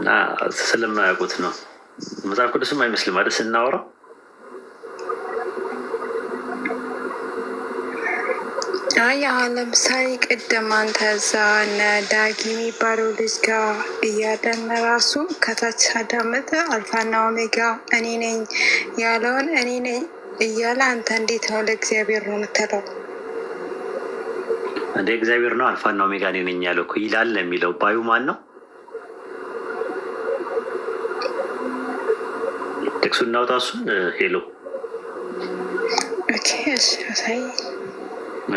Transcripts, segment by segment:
እና ስለማያውቁት ነው። መጽሐፍ ቅዱስም አይመስልም አይደል ስናወራው። አይ አሁን ለምሳሌ ቅድም አንተ እዛ እነ ዳጊ የሚባለው ልጅ ጋር እያለን ራሱ ከታች አዳመጠ አልፋና ኦሜጋ እኔ ነኝ ያለውን እኔ ነኝ እያለ አንተ እንዴት ነው ለእግዚአብሔር ነው የምትለው? እንደ እግዚአብሔር ነው አልፋና ኦሜጋ እኔ ነኝ ያለው እኮ ይላል የሚለው ባዩ ማን ነው? ጥቅሱ እናውጣ እሱን። ሄሎ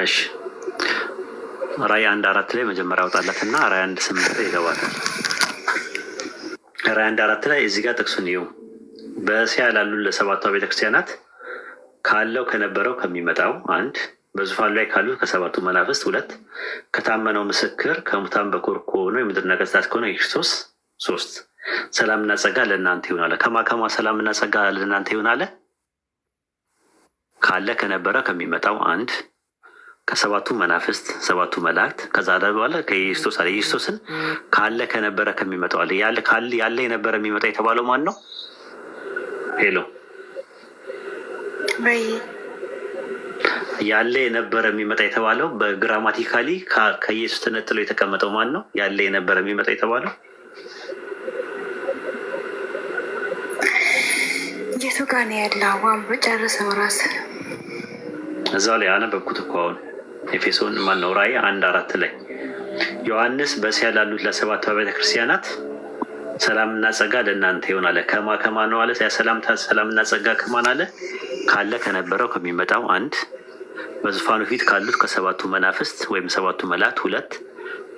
እሺ ራዕይ 1:4 ላይ መጀመሪያ አውጣላት እና ራዕይ 1:8 ላይ ይገባል። ራዕይ 1:4 ላይ እዚህ ጋር ጥቅሱን ይኸው በእስያ ላሉ ለሰባቱ ቤተክርስቲያናት ካለው ከነበረው ከሚመጣው አንድ፣ በዙፋኑ ላይ ካሉት ከሰባቱ መናፍስት ሁለት፣ ከታመነው ምስክር ከሙታን በኩር ከሆነው የምድር ነገስታት ከሆነ ክርስቶስ ሶስት፣ ሰላምና ጸጋ ለእናንተ ይሁን አለ። ከማከማ ሰላምና ጸጋ ለእናንተ ይሁን አለ። ካለ ከነበረ ከሚመጣው አንድ፣ ከሰባቱ መናፍስት ሰባቱ መላእክት፣ ከዛ በኋላ ከኢየሱስ አለ። ኢየሱስን ካለ ከነበረ ከሚመጣው አለ። ያለ የነበረ የሚመጣ የተባለው ማን ነው? ሄሎ ያለ የነበረ የሚመጣ የተባለው በግራማቲካሊ ከኢየሱስ ተነጥሎ የተቀመጠው ማን ነው? ያለ የነበረ የሚመጣ የተባለው የቱ ጋር ነው ያለው? አሁን በጨረሰው ራስ እዛው ላይ አነበብኩት እኮ አሁን ኤፌሶን ማን ነው? ራዕይ 1:4 ላይ ዮሐንስ በእስያ ላሉት ለሰባቱ ቤተክርስቲያናት ሰላምና ጸጋ ለእናንተ ይሁን አለ። ከማ ነው አለ። ሰላምና ጸጋ ከማን አለ? ካለ ከነበረው ከሚመጣው አንድ፣ በዙፋኑ ፊት ካሉት ከሰባቱ መናፍስት ወይም ሰባቱ መላእክት ሁለት፣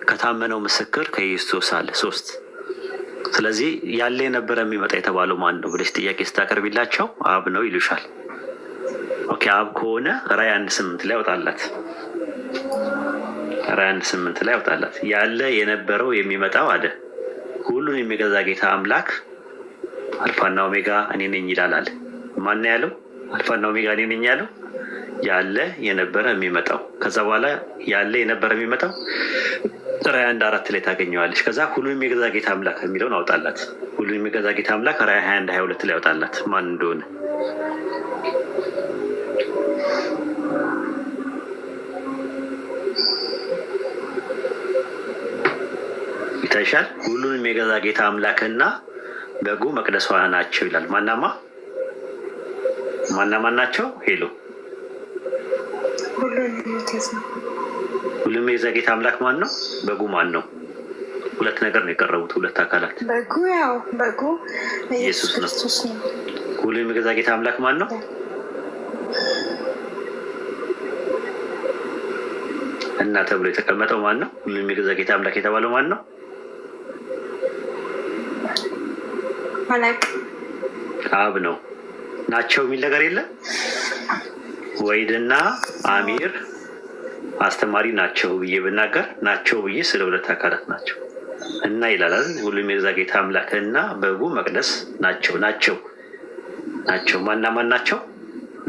ከታመነው ምስክር ከኢየሱስ አለ ሶስት። ስለዚህ ያለ የነበረ የሚመጣ የተባለው ማን ነው ብለሽ ጥያቄ ስታቀርቢላቸው አብ ነው ይሉሻል። ኦኬ አብ ከሆነ ራዕይ 1:8 ላይ ያወጣላት። ራዕይ 1:8 ላይ ያወጣላት። ያለ የነበረው የሚመጣው አለ ሁሉን የሚገዛ ጌታ አምላክ አልፋና ኦሜጋ እኔ ነኝ ይላል አለ። ማን ነው ያለው? አልፋና ኦሜጋ እኔ ነኝ ያለው ያለ የነበረ የሚመጣው። ከዛ በኋላ ያለ የነበረ የሚመጣው ራዕይ 1:4 ላይ ታገኘዋለች። ከዛ ሁሉን የሚገዛ ጌታ አምላክ የሚለውን አውጣላት። ሁሉን የሚገዛ ጌታ አምላክ ራዕይ 21:22 ላይ ያወጣላት ማን እንደሆነ ይታይሻል። ሁሉን የሚገዛ ጌታ አምላክና በጉ መቅደሷ ናቸው ይላል። ማናማን ናቸው? ሄሎ ሁሉም የሚገዛ ጌታ አምላክ ማን ነው? በጉ ማን ነው? ሁለት ነገር ነው የቀረቡት፣ ሁለት አካላት። በጉ ኢየሱስ ነው። ሁሉም የሚገዛ ጌታ አምላክ ማን ነው? እና ተብሎ የተቀመጠው ማን ነው? ሁሉም የሚገዛ ጌታ አምላክ የተባለው ማን ነው? አብ ነው። ናቸው የሚል ነገር የለም። ወይድና አሚር አስተማሪ ናቸው ብዬ ብናገር ናቸው ብዬ ስለ ሁለት አካላት ናቸው እና ይላል። ሁሉም የሚገዛ ጌታ አምላክ እና በጉ መቅደስ ናቸው። ማን ናቸው?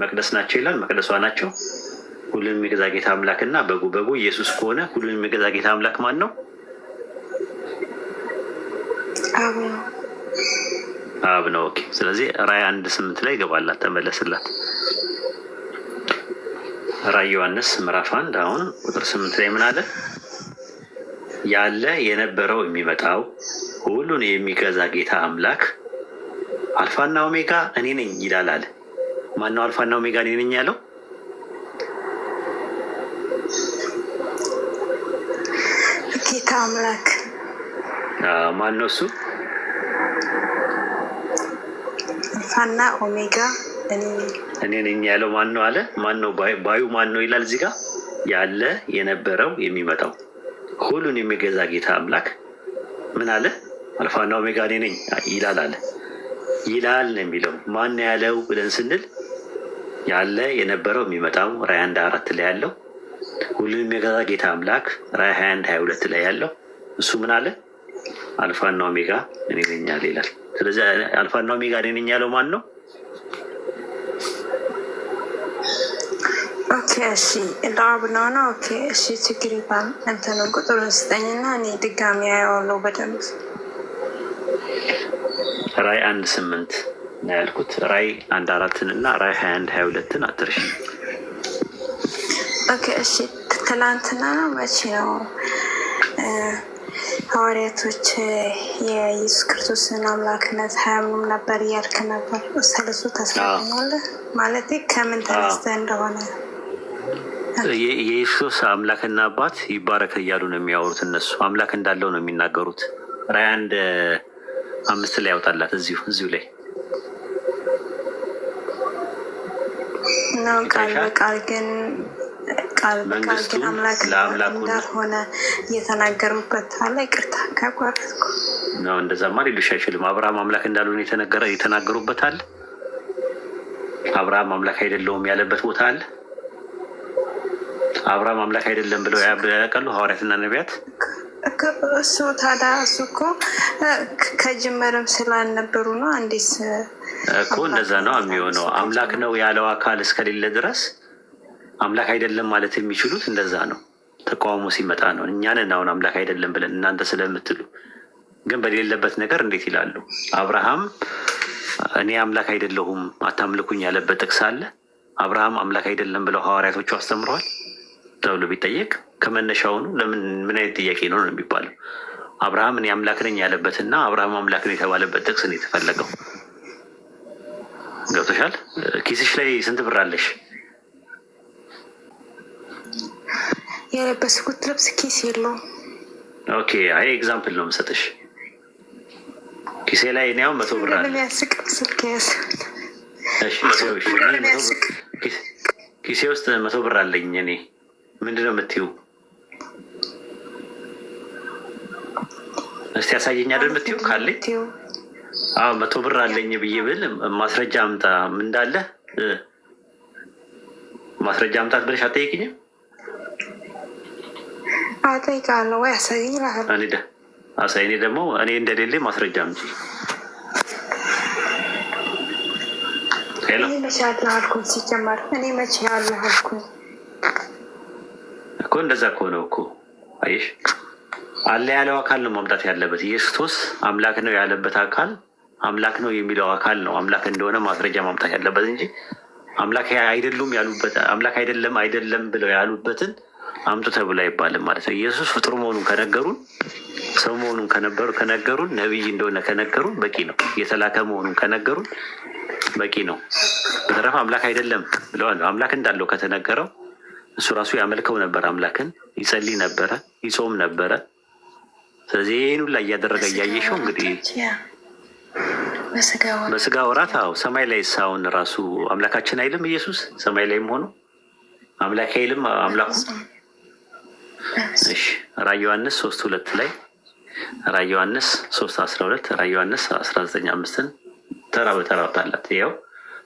መቅደስ ናቸው ይላል። መቅደሷ ናቸው። ሁሉም የሚገዛ ጌታ አምላክ እና በጉ ኢየሱስ ከሆነ ሁሉም የሚገዛ ጌታ አምላክ ማን ነው? አብ ነው። ኦኬ። ስለዚህ ራዕይ 1:8 ላይ ይገባላት፣ ተመለስላት። ራዕይ ዮሐንስ ምዕራፍ 1 አሁን ቁጥር 8 ላይ ምን አለ? ያለ የነበረው የሚመጣው ሁሉን የሚገዛ ጌታ አምላክ አልፋና ኦሜጋ እኔ ነኝ ይላል አለ። ማነው አልፋና ኦሜጋ እኔ ነኝ ያለው? ጌታ አምላክ። ማነው እሱ? አልፋና ኦሜጋ እኔ ነኝ ያለው ማን ነው አለ። ማን ነው? ባዩ ማን ነው ይላል እዚህ ጋር። ያለ የነበረው የሚመጣው ሁሉን የሚገዛ ጌታ አምላክ ምን አለ? አልፋና ኦሜጋ እኔ ነኝ ይላል አለ። ይላል ነው የሚለው። ማን ያለው ብለን ስንል ያለ የነበረው የሚመጣው ራዕይ 1:4 ላይ ያለው ሁሉን የሚገዛ ጌታ አምላክ ራዕይ 21:22 ላይ ያለው እሱ ምን አለ? አልፋና ኦሜጋ እኔ ነኝ ይላል። ስለዚህ አልፋና ኦሜጋ እኔ ነኝ ያለው ማን ነው? ኦኬ እሺ፣ ለአብ ነው። ኦኬ እሺ፣ ችግር የለም። እንትኑ ቁጥሩን ስጠኝና እኔ ድጋሚ አየዋለሁ በደንብ። ራእይ 1:8 ነው ያልኩት። ራእይ 1:4 እና ራእይ 21:22 አትርሽ። ኦኬ እሺ። ትላንትና መቼ ነው ሐዋርያቶች የኢየሱስ ክርስቶስን አምላክነት አያምኑም ነበር እያልክ ነበር። ስለሱ ታስረዳኛለህ? ማለት ከምን ተነስተህ እንደሆነ። የኢየሱስ አምላክና አባት ይባረክ እያሉ ነው የሚያወሩት። እነሱ አምላክ እንዳለው ነው የሚናገሩት። ራዕይ 1:5 ላይ ያውጣላት እዚሁ ላይ ነው። ቃል በቃል ግን አምላክ እንዳልሆነ እየተናገሩበት አለ። ይቅርታ ካቋረጥኩ ነው። እንደዛማ ሊሉሽ አይችልም። አብርሃም አምላክ እንዳልሆነ የተናገሩበት አለ። አብርሃም አምላክ አይደለውም ያለበት ቦታ አለ። አብርሃም አምላክ አይደለም ብለው ያውቃሉ ሐዋርያትና ነቢያት? እሱ ታዲያ እሱ እኮ ከጅምርም ስላልነበሩ ነው። እንዴት እኮ እንደዛ ነው የሚሆነው። አምላክ ነው ያለው አካል እስከሌለ ድረስ አምላክ አይደለም ማለት የሚችሉት እንደዛ ነው። ተቃውሞ ሲመጣ ነው። እኛንን አሁን አምላክ አይደለም ብለን እናንተ ስለምትሉ ግን በሌለበት ነገር እንዴት ይላሉ? አብርሃም እኔ አምላክ አይደለሁም አታምልኩኝ ያለበት ጥቅስ አለ። አብርሃም አምላክ አይደለም ብለው ሐዋርያቶቹ አስተምረዋል ተብሎ ቢጠየቅ ከመነሻውኑ ምን አይነት ጥያቄ ነው ነው የሚባለው? አብርሃም እኔ አምላክ ነኝ ያለበትና አብርሃም አምላክ ነው የተባለበት ጥቅስ ነው የተፈለገው። ገብቶሻል? ኪስሽ ላይ ስንት ብር አለሽ? የለበስኩት ልብስ ኪስ የለውም። ኦኬ፣ አይ ኤግዛምፕል ነው የምሰጥሽ። ኪሴ ላይ እኔ አሁን 100 ብር አለ። ኪሴ ውስጥ 100 ብር አለኝ እኔ። ምንድን ነው የምትይው? እስቲ ያሳየኝ አይደል የምትይው? ካለኝ 100 ብር አለኝ ብዬ ብል ማስረጃ አምጣ እንዳለ ማስረጃ አምጣት ብለሽ አትጠይቅኝም? አጠይቃለሁ ወይ አሳየኝ እልሃለሁ። እኔ ደግሞ እኔ እንደሌለ ማስረጃ አምጪ። እኔ መቼ አለህ አልኩኝ? ሲጀመር እኔ መቼ አለህ አልኩኝ እኮ። እንደዛ ከሆነ እኮ አየሽ፣ አለ ያለው አካል ነው ማምጣት ያለበት። ኢየሱስ አምላክ ነው ያለበት አካል አምላክ ነው የሚለው አካል ነው አምላክ እንደሆነ ማስረጃ ማምጣት ያለበት እንጂ አምላክ አይደሉም ያሉበት አምላክ አይደለም ብለው ያሉበትን አምጡ ተብሎ አይባልም ማለት ነው። ኢየሱስ ፍጡር መሆኑን ከነገሩን፣ ሰው መሆኑን ከነገሩን፣ ነቢይ እንደሆነ ከነገሩን በቂ ነው። የተላከ መሆኑን ከነገሩን በቂ ነው። በተረፈ አምላክ አይደለም ብለዋል። አምላክ እንዳለው ከተነገረው እሱ ራሱ ያመልከው ነበር፣ አምላክን ይጸልይ ነበረ፣ ይጾም ነበረ። ስለዚህ ይህን ሁላ እያደረገ እያየሸው እንግዲህ በስጋ ወራት ሰማይ ላይ ሳውን ራሱ አምላካችን አይልም ኢየሱስ ሰማይ ላይም ሆኖ አምላክ አይልም አምላኩ። እሺ ራዕይ ዮሐንስ 3:2 ላይ ራዕይ ዮሐንስ 3:12 ራዕይ ዮሐንስ 19:5 ተራ በተራ ታላት። ይኸው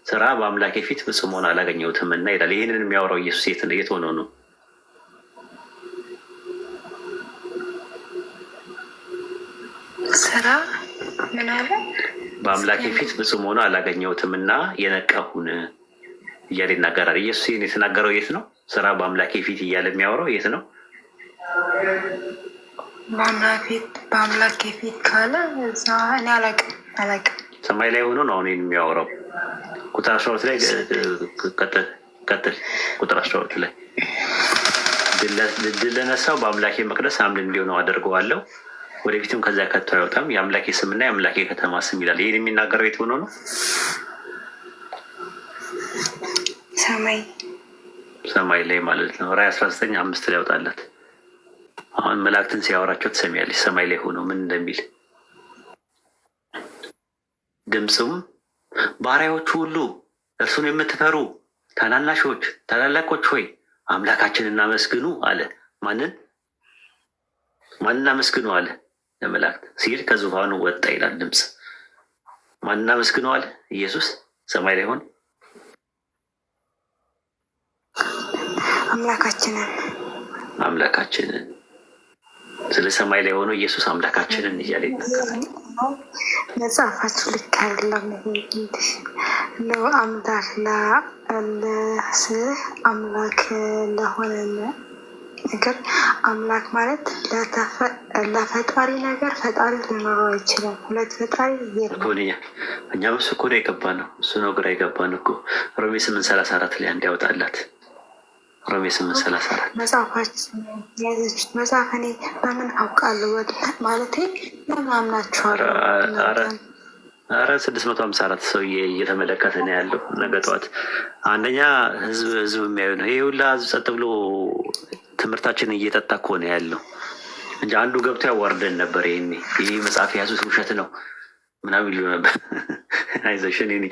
ስራ በአምላኬ ፊት ፍጹም ሆኖ አላገኘሁትም እና ይላል። ይህንን የሚያወራው ኢየሱስ የት ሆኖ ነው? ስራ ምን አለ? በአምላኬ ፊት ፍጹም ሆኖ አላገኘሁትም እና የነቀሁን እያለ ይናገራል። ኢየሱስ ይህን የተናገረው የት ነው? ስራ በአምላኬ ፊት እያለ የሚያወራው የት ነው? በአምላኬ ፊት ካለ እዛ እኔ አላውቅም። ሰማይ ላይ ሆኖ ነው አሁን የሚያወራው። ቁጥር 12 ላይ ቀጥል። ቁጥር 12 ላይ ድል ለነሳው በአምላኬ መቅደስ አምድ እንዲሆነው አደርገዋለሁ፣ ወደፊትም ከዚያ ከቶ አይወጣም። የአምላኬ ስምና የአምላኬ ከተማ ስም ይላል። ይህን የሚናገረው የት ሆኖ ነው? ሰማይ ላይ ማለት ነው። ራዕይ 19:5 ላይ ያወጣላት። አሁን መላእክትን ሲያወራቸው ትሰሚያለች። ሰማይ ላይ ሆኖ ምን እንደሚል ድምፁም ባሪያዎቹ ሁሉ እርሱን የምትፈሩ ታናናሾች ታላላቆች ሆይ አምላካችንን እናመስግኑ አለ። ማንን እናመስግኑ አለ? ለመላእክት ሲል ከዙፋኑ ወጣ ይላል ድምፅ። ማንን እናመስግኑ አለ? ኢየሱስ ሰማይ ላይ ሆነ አምላካችንን። ስለ ሰማይ ላይ ሆኖ ኢየሱስ አምላካችንን እያለ ይናገራል። መጽሐፋችሁ ልክ አይደለም። አምላክ ለስህ አምላክ ለሆነ ነገር አምላክ ማለት ለፈጣሪ ነገር ፈጣሪ ሊኖረው አይችልም። ሁለት ፈጣሪ እኛም እሱ እኮ ነው የገባ ነው። እሱ ነው ግራ የገባን እኮ ሮሜ 8:34 ላይ አንድ ያወጣላት። ሮሜ 8:34 መጽሐፋችን ያዘችት መጽሐፍ እኔ በምን አውቃለሁ ማለቴ ለምን አምናችኋለሁ? አረ 654 ሰው እየተመለከተ ነው ያለው። ነገ ጠዋት አንደኛ ህዝብ የሚያዩ ነው። ይሄ ሁላ ህዝብ ጸጥ ብሎ ትምህርታችንን እየጠጣ እኮ ነው ያለው እንጂ አንዱ ገብቶ ያዋርደን ነበር። ይሄኔ ይህ መጽሐፍ የያዙት ውሸት ነው ምናምን ይሉ ነበር። አይዞሽ እኔን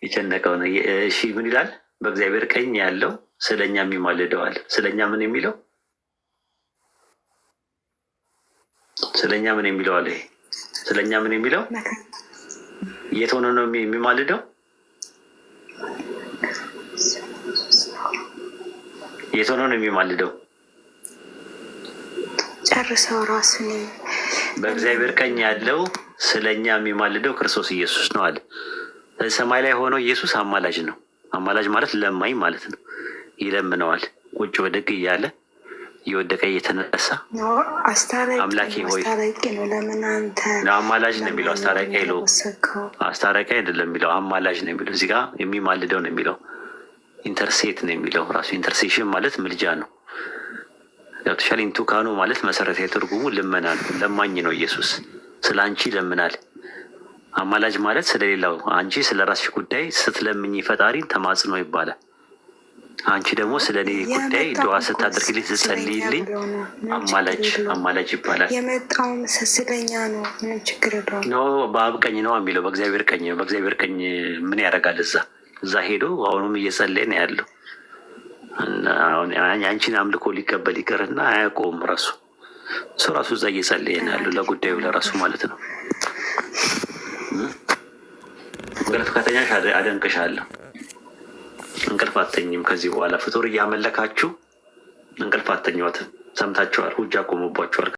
የጨነቀው ነው። እሺ ምን ይላል? በእግዚአብሔር ቀኝ ያለው ስለኛ የሚማልደዋል። ስለኛ ምን የሚለው ስለኛ ምን የሚለው አለ? ስለኛ ምን የሚለው የት ሆኖ ነው የሚማልደው? የት ሆኖ ነው የሚማልደው? ጨርሰው ራሱ በእግዚአብሔር ቀኝ ያለው ስለኛ የሚማልደው ክርስቶስ ኢየሱስ ነው አለ። ሰማይ ላይ ሆኖ ኢየሱስ አማላጅ ነው። አማላጅ ማለት ለማኝ ማለት ነው። ይለምነዋል ቁጭ ወደግ እያለ እየወደቀ እየተነሳ አምላኬ ሆይ አማላጅ ነው የሚለው። አስታራቂ አይደለም የሚለው አማላጅ ነው የሚለው። እዚህ ጋር የሚማልደው ነው የሚለው። ኢንተርሴት ነው የሚለው ራሱ። ኢንተርሴሽን ማለት ምልጃ ነው። ገብቶሻል? ኢንቱካኑ ማለት መሰረታዊ ትርጉሙ ልመና ነው። ለማኝ ነው ኢየሱስ። ስለ አንቺ ይለምናል። አማላጅ ማለት ስለሌላው፣ አንቺ ስለ ራስሽ ጉዳይ ስትለምኝ ፈጣሪን ተማጽኖ ይባላል። አንቺ ደግሞ ስለ እኔ ጉዳይ ድዋ ስታደርግልኝ ስትጸልይልኝ አማላጅ ይባላል። የመጣውም ስለኛ ነው። ምንም ችግር የለውም። በአብ ቀኝ ነው የሚለው፣ በእግዚአብሔር ቀኝ ነው። በእግዚአብሔር ቀኝ ምን ያደርጋል? እዛ ሄዶ አሁኑም እየጸለየ ነው ያለው። አንቺን አምልኮ ሊቀበል ይቅርና አያውቀውም ራሱ። እሱ ራሱ እዛ እየጸለየ ነው ያለው ለጉዳዩ ለራሱ ማለት ነው። እንቅልፍ ከተኛሽ አደንቅሻለሁ። እንቅልፍ አተኝም ከዚህ በኋላ ፍጡር እያመለካችሁ እንቅልፍ አተኛዋትም። ሰምታችኋል። ሁጃ ቆሞባችኋል።